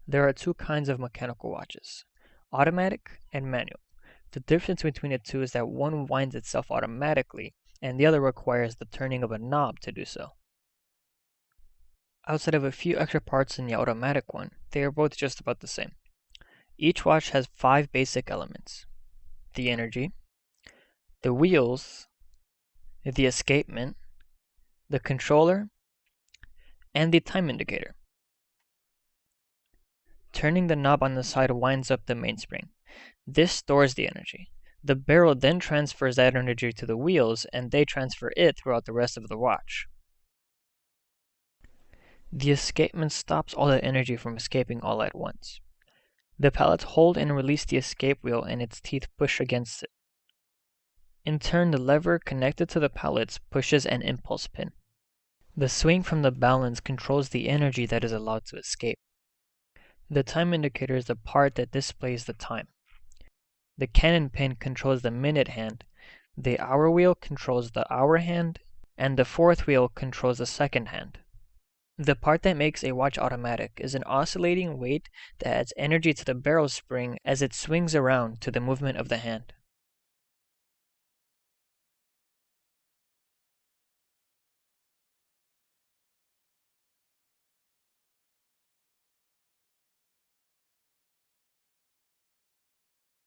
There are two kinds of mechanical watches, automatic and manual. The difference between the two is that one winds itself automatically, and the other requires the turning of a knob to do so. Outside of a few extra parts in the automatic one, they are both just about the same. Each watch has 5 basic elements: the energy, the wheels, the escapement, the controller, and the time indicator. Turning the knob on the side winds up the mainspring. This stores the energy. The barrel then transfers that energy to the wheels, and they transfer it throughout the rest of the watch. The escapement stops all the energy from escaping all at once. The pallets hold and release the escape wheel, and its teeth push against it. In turn, the lever connected to the pallets pushes an impulse pin. The swing from the balance controls the energy that is allowed to escape. The time indicator is the part that displays the time. The cannon pin controls the minute hand, the hour wheel controls the hour hand, and the fourth wheel controls the second hand. The part that makes a watch automatic is an oscillating weight that adds energy to the barrel spring as it swings around to the movement of the hand.